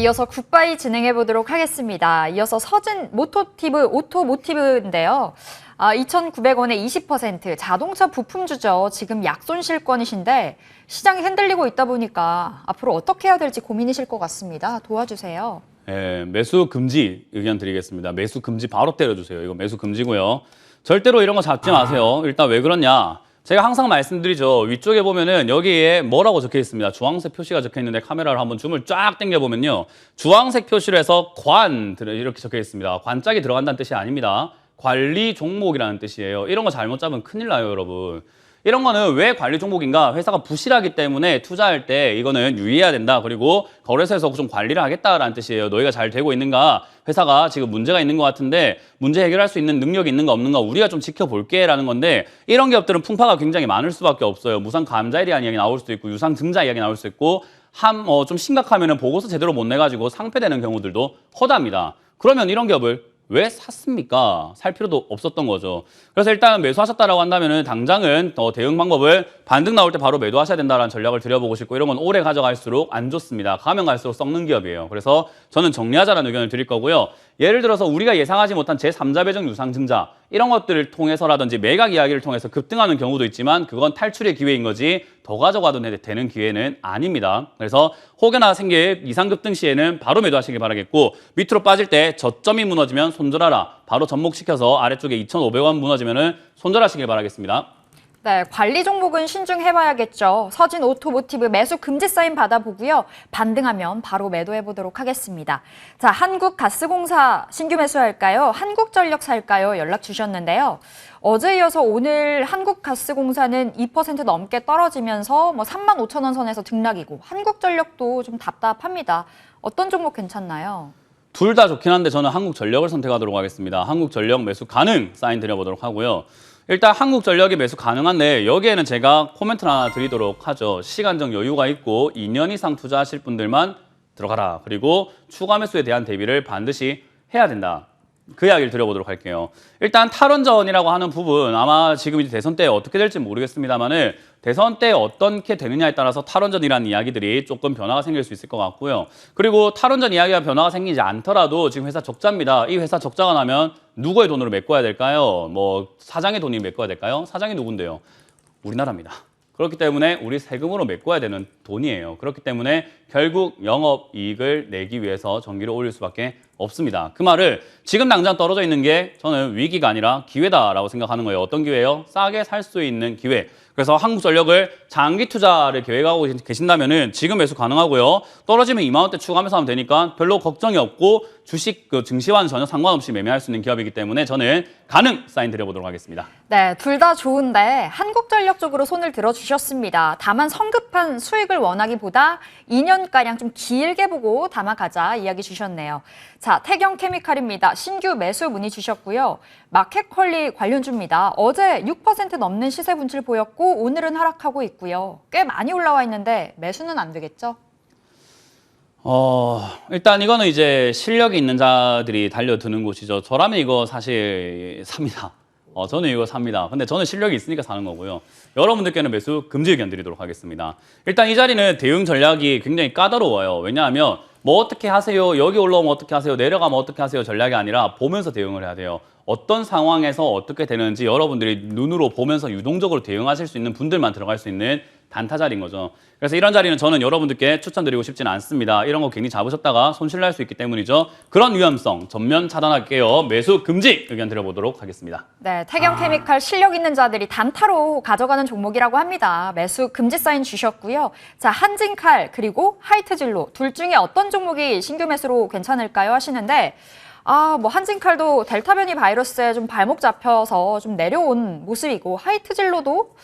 이어서 굿바이 진행해 보도록 하겠습니다. 이어서 서진 오토모티브인데요. 2,900원에 20% 자동차 부품주죠. 지금 약손실권이신데 시장이 흔들리고 있다 보니까 앞으로 어떻게 해야 될지 고민이실 것 같습니다. 도와주세요. 네, 매수 금지 의견 드리겠습니다. 매수 금지 바로 때려주세요. 이거 매수 금지고요. 절대로 이런 거 잡지 마세요. 일단 왜 그러냐? 제가 항상 말씀드리죠. 위쪽에 보면은 여기에 뭐라고 적혀 있습니다. 주황색 표시가 적혀 있는데 카메라를 한번 줌을 쫙 당겨보면요. 주황색 표시로 해서 관 이렇게 적혀 있습니다. 관짝이 들어간다는 뜻이 아닙니다. 관리 종목이라는 뜻이에요. 이런 거 잘못 잡으면 큰일 나요, 여러분. 이런 거는 왜 관리 종목인가? 회사가 부실하기 때문에 투자할 때 이거는 유의해야 된다. 그리고 거래소에서 좀 관리를 하겠다라는 뜻이에요. 너희가 잘 되고 있는가? 회사가 지금 문제가 있는 것 같은데 문제 해결할 수 있는 능력이 있는가 없는가 우리가 좀 지켜볼게 라는 건데 이런 기업들은 풍파가 굉장히 많을 수밖에 없어요. 무상 감자에 대한 이야기 나올 수도 있고 유상 증자 이야기 나올 수 있고 좀 심각하면은 보고서 제대로 못 내가지고 상폐되는 경우들도 허다합니다. 그러면 이런 기업을 왜 샀습니까? 살 필요도 없었던 거죠. 그래서 일단 매수하셨다라고 한다면은 당장은 대응 방법을 반등 나올 때 바로 매도하셔야 된다라는 전략을 드려보고 싶고 이런 건 오래 가져갈수록 안 좋습니다. 가면 갈수록 썩는 기업이에요. 그래서 저는 정리하자라는 의견을 드릴 거고요. 예를 들어서 우리가 예상하지 못한 제3자 배정 유상증자 이런 것들을 통해서라든지 매각 이야기를 통해서 급등하는 경우도 있지만 그건 탈출의 기회인 거지 더 가져가도 되는 기회는 아닙니다. 그래서 혹여나 생길 이상 급등 시에는 바로 매도하시길 바라겠고 밑으로 빠질 때 저점이 무너지면 손절하라. 바로 접목시켜서 아래쪽에 2,500원 무너지면은 손절하시길 바라겠습니다. 네, 관리 종목은 신중해봐야겠죠. 서진 오토모티브 매수 금지 사인 받아보고요. 반등하면 바로 매도해보도록 하겠습니다. 자, 한국가스공사 신규 매수할까요? 한국전력 살까요? 연락 주셨는데요. 어제 이어서 오늘 한국가스공사는 2% 넘게 떨어지면서 35,000원 선에서 등락이고 한국전력도 좀 답답합니다. 어떤 종목 괜찮나요? 둘 다 좋긴 한데 저는 한국전력을 선택하도록 하겠습니다. 한국전력 매수 가능 사인 드려보도록 하고요. 일단 한국전력이 매수 가능한데 여기에는 제가 코멘트를 하나 드리도록 하죠. 시간적 여유가 있고 2년 이상 투자하실 분들만 들어가라. 그리고 추가 매수에 대한 대비를 반드시 해야 된다. 그 이야기를 드려보도록 할게요. 일단 탈원전이라고 하는 부분 아마 지금 이제 대선 때 어떻게 될지 모르겠습니다만은 대선 때 어떻게 되느냐에 따라서 탈원전이라는 이야기들이 조금 변화가 생길 수 있을 것 같고요. 그리고 탈원전 이야기가 변화가 생기지 않더라도 지금 회사 적자입니다. 이 회사 적자가 나면 누구의 돈으로 메꿔야 될까요? 사장의 돈이 메꿔야 될까요? 사장이 누군데요? 우리나라입니다. 그렇기 때문에 우리 세금으로 메꿔야 되는 돈이에요. 그렇기 때문에 결국 영업이익을 내기 위해서 전기를 올릴 수밖에 없습니다. 그 말을 지금 당장 떨어져 있는 게 저는 위기가 아니라 기회다라고 생각하는 거예요. 어떤 기회예요? 싸게 살 수 있는 기회. 그래서 한국전력을 장기 투자를 계획하고 계신다면은 지금 매수 가능하고요. 떨어지면 2만 원대 추가 매수하면 되니까 별로 걱정이 없고 주식 증시와는 전혀 상관없이 매매할 수 있는 기업이기 때문에 저는 가능 사인 드려보도록 하겠습니다. 네, 둘 다 좋은데 한국전력 쪽으로 손을 들어주셨습니다. 다만 성급한 수익을 원하기보다 2년가량 좀 길게 보고 담아가자 이야기 주셨네요. 자, 태경케미칼입니다. 신규 매수 문의 주셨고요. 마켓컬리 관련주입니다. 어제 6% 넘는 시세 분출 보였고 오늘은 하락하고 있고요. 꽤 많이 올라와 있는데 매수는 안 되겠죠? 일단 이거는 이제 실력이 있는 자들이 달려드는 곳이죠. 저라면 이거 사실 삽니다. 저는 이거 삽니다. 근데 저는 실력이 있으니까 사는 거고요. 여러분들께는 매수 금지 의견 드리도록 하겠습니다. 일단 이 자리는 대응 전략이 굉장히 까다로워요. 왜냐하면 어떻게 하세요? 여기 올라오면 어떻게 하세요? 내려가면 어떻게 하세요? 전략이 아니라 보면서 대응을 해야 돼요. 어떤 상황에서 어떻게 되는지 여러분들이 눈으로 보면서 유동적으로 대응하실 수 있는 분들만 들어갈 수 있는 단타 자리인 거죠. 그래서 이런 자리는 저는 여러분들께 추천드리고 싶지는 않습니다. 이런 거 괜히 잡으셨다가 손실 날 수 있기 때문이죠. 그런 위험성 전면 차단할게요. 매수 금지 의견 드려보도록 하겠습니다. 네, 태경케미칼 실력 있는 자들이 단타로 가져가는 종목이라고 합니다. 매수 금지 사인 주셨고요. 자, 한진칼 그리고 하이트진로 둘 중에 어떤 종목이 신규 매수로 괜찮을까요? 하시는데 한진칼도 델타 변이 바이러스에 좀 발목 잡혀서 좀 내려온 모습이고 하이트진로도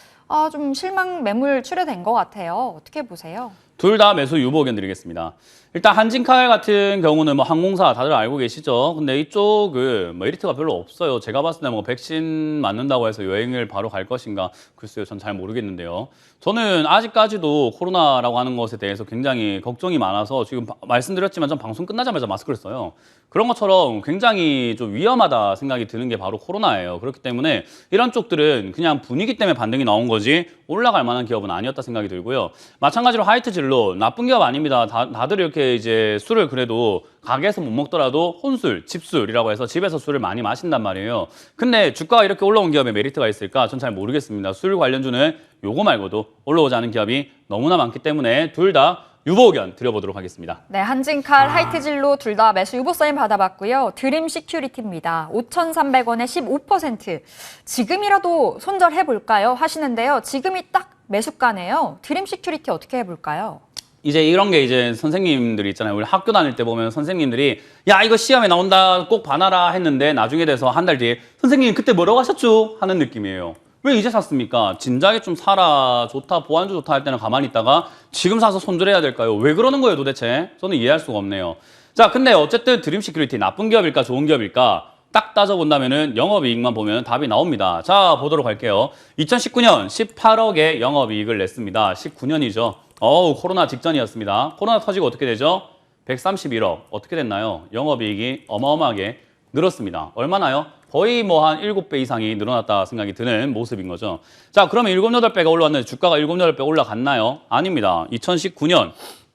좀 실망 매물 출회된 것 같아요. 어떻게 보세요? 둘 다 매수 유보 의견 드리겠습니다. 일단 한진칼 같은 경우는 항공사 다들 알고 계시죠? 근데 이쪽은 메리트가 별로 없어요. 제가 봤을 때 백신 맞는다고 해서 여행을 바로 갈 것인가? 글쎄요, 전 잘 모르겠는데요. 저는 아직까지도 코로나라고 하는 것에 대해서 굉장히 걱정이 많아서 지금 말씀드렸지만 전 방송 끝나자마자 마스크를 써요. 그런 것처럼 굉장히 좀 위험하다 생각이 드는 게 바로 코로나예요. 그렇기 때문에 이런 쪽들은 그냥 분위기 때문에 반등이 나온 거지 올라갈 만한 기업은 아니었다 생각이 들고요. 마찬가지로 하이트진로 하이트질로 나쁜 기업 아닙니다. 다들 이렇게 이제 술을 그래도 가게에서 못 먹더라도 혼술, 집술이라고 해서 집에서 술을 많이 마신단 말이에요. 근데 주가가 이렇게 올라온 기업에 메리트가 있을까? 전 잘 모르겠습니다. 술 관련주는 요거 말고도 올라오지 않은 기업이 너무나 많기 때문에 둘 다 유보 의견 드려보도록 하겠습니다. 네, 한진칼, 하이트진로 둘 다 매수 유보 사인 받아봤고요. 드림 시큐리티입니다. 5,300원에 15%. 지금이라도 손절해볼까요? 하시는데요. 지금이 딱 매수가네요. 드림 시큐리티 어떻게 해볼까요? 이제 이런 게 이제 선생님들이 있잖아요. 우리 학교 다닐 때 보면 선생님들이 야 이거 시험에 나온다 꼭 봐놔라 했는데 나중에 돼서 한 달 뒤에 선생님 그때 뭐라고 하셨죠? 하는 느낌이에요. 왜 이제 샀습니까? 진작에 좀 사라, 좋다, 보안주 좋다 할 때는 가만히 있다가 지금 사서 손절해야 될까요? 왜 그러는 거예요 도대체? 저는 이해할 수가 없네요. 자, 근데 어쨌든 드림 시큐리티 나쁜 기업일까 좋은 기업일까? 딱 따져본다면은 영업이익만 보면 답이 나옵니다. 자, 보도록 할게요. 2019년 18억의 영업이익을 냈습니다. 19년이죠. 코로나 직전이었습니다. 코로나 터지고 어떻게 되죠? 131억. 어떻게 됐나요? 영업이익이 어마어마하게 늘었습니다. 얼마나요? 거의 뭐 한 7배 이상이 늘어났다 생각이 드는 모습인 거죠. 자, 그러면 7, 8배가 올라왔는데 주가가 7, 8배 올라갔나요? 아닙니다. 2019년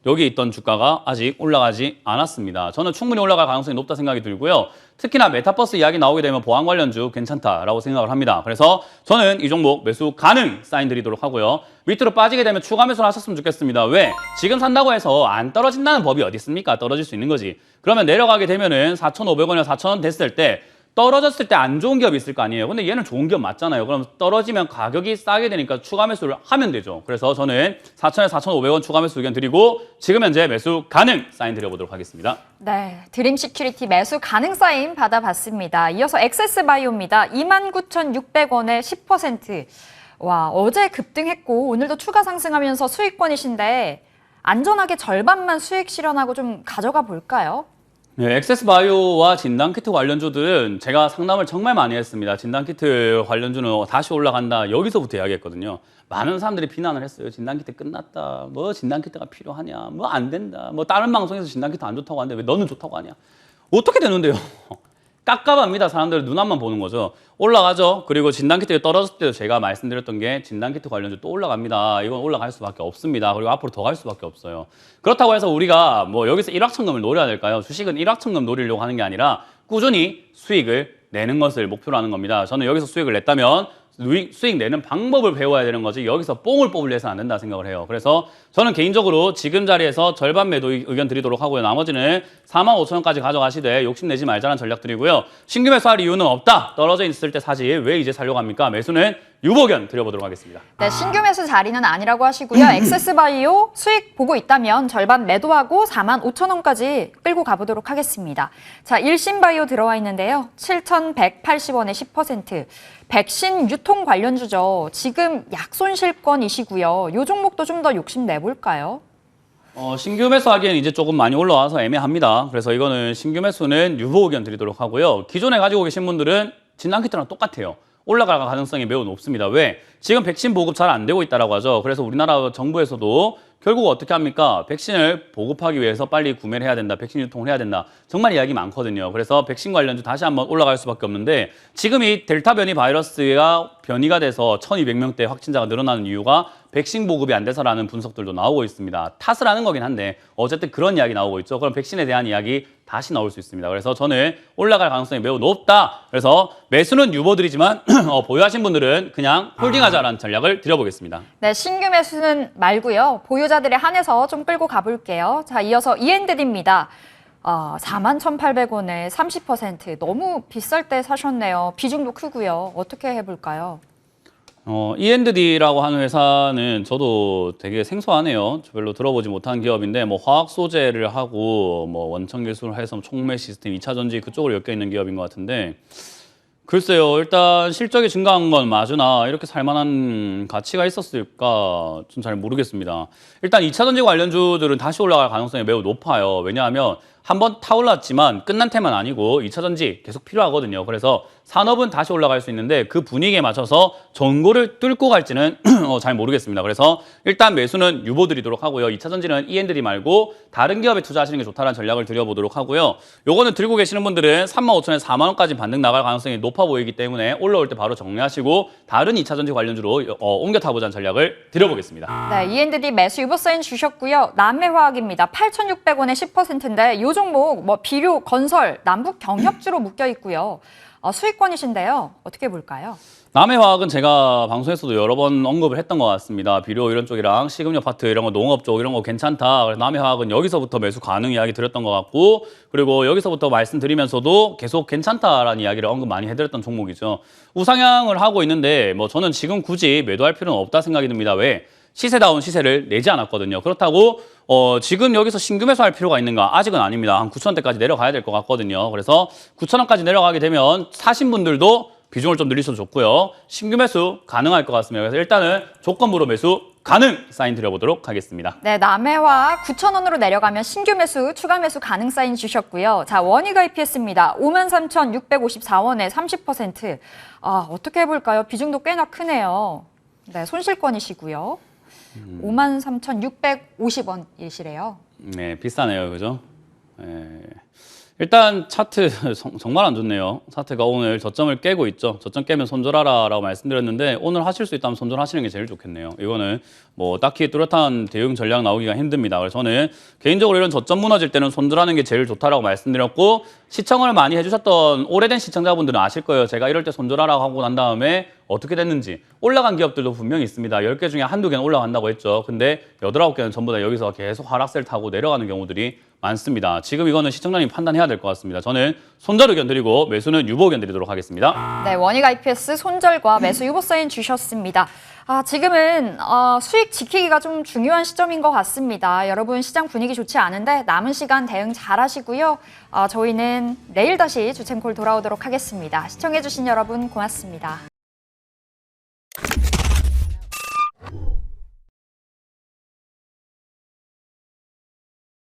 여기 있던 주가가 아직 올라가지 않았습니다. 저는 충분히 올라갈 가능성이 높다 생각이 들고요. 특히나 메타버스 이야기 나오게 되면 보안 관련주 괜찮다라고 생각을 합니다. 그래서 저는 이 종목 매수 가능 사인 드리도록 하고요. 밑으로 빠지게 되면 추가 매수를 하셨으면 좋겠습니다. 왜? 지금 산다고 해서 안 떨어진다는 법이 어디 있습니까? 떨어질 수 있는 거지. 그러면 내려가게 되면은 4,500원이나 4,000원 됐을 때 떨어졌을 때 안 좋은 기업이 있을 거 아니에요. 근데 얘는 좋은 기업 맞잖아요. 그럼 떨어지면 가격이 싸게 되니까 추가 매수를 하면 되죠. 그래서 저는 4,000에서 4,500원 추가 매수 의견 드리고 지금 현재 매수 가능 사인 드려보도록 하겠습니다. 네, 드림 시큐리티 매수 가능 사인 받아봤습니다. 이어서 엑세스바이오입니다. 29,600원에 10%. 와, 어제 급등했고 오늘도 추가 상승하면서 수익권이신데 안전하게 절반만 수익 실현하고 좀 가져가 볼까요? 네, 액세스바이오와 진단키트 관련주들은 제가 상담을 정말 많이 했습니다. 진단키트 관련주는 다시 올라간다. 여기서부터 이야기했거든요. 많은 사람들이 비난을 했어요. 진단키트 끝났다. 뭐 진단키트가 필요하냐. 뭐 안 된다. 뭐 다른 방송에서 진단키트 안 좋다고 하는데 왜 너는 좋다고 하냐. 어떻게 되는데요? 깝깝합니다. 사람들 눈앞만 보는 거죠. 올라가죠. 그리고 진단키트가 떨어졌을 때도 제가 말씀드렸던 게 진단키트 관련주 또 올라갑니다. 이건 올라갈 수밖에 없습니다. 그리고 앞으로 더 갈 수밖에 없어요. 그렇다고 해서 우리가 뭐 여기서 일확천금을 노려야 될까요? 주식은 일확천금 노리려고 하는 게 아니라 꾸준히 수익을 내는 것을 목표로 하는 겁니다. 저는 여기서 수익을 냈다면 수익 내는 방법을 배워야 되는 거지 여기서 뽕을 뽑으려 해서는 안 된다 생각을 해요. 그래서 저는 개인적으로 지금 자리에서 절반 매도 의견 드리도록 하고요. 나머지는 45,000원까지 가져가시되 욕심내지 말자는 전략 드리고요. 신규 매수할 이유는 없다. 떨어져 있을 때 사지 왜 이제 사려고 합니까? 매수는 유보 의견 드려보도록 하겠습니다. 네, 신규 매수 자리는 아니라고 하시고요. 엑세스바이오 수익 보고 있다면 절반 매도하고 45,000원까지 끌고 가보도록 하겠습니다. 자, 일신바이오 들어와 있는데요. 7,180원에 10%. 백신 유통 관련주죠. 지금 약손실권이시고요. 이 종목도 좀 더 욕심 내볼까요? 신규 매수하기에는 이제 조금 많이 올라와서 애매합니다. 그래서 이거는 신규 매수는 유보 의견 드리도록 하고요. 기존에 가지고 계신 분들은 진단키트랑 똑같아요. 올라갈 가능성이 매우 높습니다. 왜? 지금 백신 보급 잘 안 되고 있다라고 하죠. 그래서 우리나라 정부에서도 결국 어떻게 합니까? 백신을 보급하기 위해서 빨리 구매를 해야 된다. 백신 유통을 해야 된다. 정말 이야기 많거든요. 그래서 백신 관련주 다시 한번 올라갈 수밖에 없는데 지금 이 델타 변이 바이러스가 변이가 돼서 1,200명대 확진자가 늘어나는 이유가 백신 보급이 안 돼서라는 분석들도 나오고 있습니다. 탓을 하는 거긴 한데 어쨌든 그런 이야기 나오고 있죠. 그럼 백신에 대한 이야기 다시 나올 수 있습니다. 그래서 저는 올라갈 가능성이 매우 높다. 그래서 매수는 유보드리지만 보유하신 분들은 그냥 홀딩하자라는 전략을 드려보겠습니다. 네, 신규 매수는 말고요. 보유자들에 한해서 좀 끌고 가볼게요. 자, 이어서 E&D입니다. 41,800원에 30%. 너무 비쌀 때 사셨네요. 비중도 크고요. 어떻게 해볼까요? E&D라고 하는 회사는 저도 되게 생소하네요. 별로 들어보지 못한 기업인데 뭐 화학 소재를 하고 뭐 원천 기술을 해서 촉매 시스템, 2차 전지 그쪽으로 엮여 있는 기업인 것 같은데 글쎄요. 일단 실적이 증가한 건 맞으나 이렇게 살만한 가치가 있었을까 좀 잘 모르겠습니다. 일단 2차 전지 관련주들은 다시 올라갈 가능성이 매우 높아요. 왜냐하면 한번 타올랐지만 끝난 태만 아니고 2차 전지 계속 필요하거든요. 그래서 산업은 다시 올라갈 수 있는데 그 분위기에 맞춰서 전고를 뚫고 갈지는 잘 모르겠습니다. 그래서 일단 매수는 유보 드리도록 하고요. 2차 전지는 E&D 말고 다른 기업에 투자하시는 게 좋다는 전략을 드려보도록 하고요. 요거는 들고 계시는 분들은 35,000원에서 4만 원까지 반등 나갈 가능성이 높아 보이기 때문에 올라올 때 바로 정리하시고 다른 2차 전지 관련주로 옮겨 타보자는 전략을 드려보겠습니다. 네, E&D 매수 유보 사인 주셨고요. 남해화학입니다. 8,600원에 10%인데 이 종목 뭐 비료, 건설, 남북 경협주로 묶여 있고요. 수익권이신데요. 어떻게 볼까요? 남해화학은 제가 방송에서도 여러 번 언급을 했던 것 같습니다. 비료 이런 쪽이랑 식음료 파트 이런 거, 농업 쪽 이런 거 괜찮다. 그래서 남해화학은 여기서부터 매수 가능 이야기 드렸던 것 같고, 그리고 여기서부터 말씀드리면서도 계속 괜찮다라는 이야기를 언급 많이 해드렸던 종목이죠. 우상향을 하고 있는데 뭐 저는 지금 굳이 매도할 필요는 없다 생각이 듭니다. 왜? 시세다운 시세를 내지 않았거든요. 그렇다고 지금 여기서 신규 매수할 필요가 있는가? 아직은 아닙니다. 한 9,000원대까지 내려가야 될 것 같거든요. 그래서 9,000원까지 내려가게 되면 사신 분들도 비중을 좀 늘리셔도 좋고요. 신규 매수 가능할 것 같습니다. 그래서 일단은 조건부로 매수 가능 사인 드려보도록 하겠습니다. 네, 남해화 9,000원으로 내려가면 신규 매수, 추가 매수 가능 사인 주셨고요. 자, 원희가 EPS입니다. 53,654원에 30%. 어떻게 해볼까요? 비중도 꽤나 크네요. 네, 손실권이시고요. 53,650원이시래요. 네, 비싸네요. 그죠? 일단 차트 정말 안 좋네요. 차트가 오늘 저점을 깨고 있죠. 저점 깨면 손절하라라고 말씀드렸는데 오늘 하실 수 있다면 손절하시는 게 제일 좋겠네요. 이거는 뭐 딱히 뚜렷한 대응 전략 나오기가 힘듭니다. 그래서 저는 개인적으로 이런 저점 무너질 때는 손절하는 게 제일 좋다라고 말씀드렸고, 시청을 많이 해주셨던 오래된 시청자분들은 아실 거예요. 제가 이럴 때 손절하라고 하고 난 다음에 어떻게 됐는지. 올라간 기업들도 분명히 있습니다. 10개 중에 한두 개는 올라간다고 했죠. 근데 8, 9개는 전부 다 여기서 계속 하락세를 타고 내려가는 경우들이 많습니다. 지금 이거는 시청자님 판단해야 될 것 같습니다. 저는 손절 의견 드리고 매수는 유보 의견 드리도록 하겠습니다. 네, 원희가 EPS 손절과 매수 유보 사인 주셨습니다. 지금은 수익 지키기가 좀 중요한 시점인 것 같습니다. 여러분 시장 분위기 좋지 않은데 남은 시간 대응 잘 하시고요. 저희는 내일 다시 주챔콜 돌아오도록 하겠습니다. 시청해주신 여러분 고맙습니다.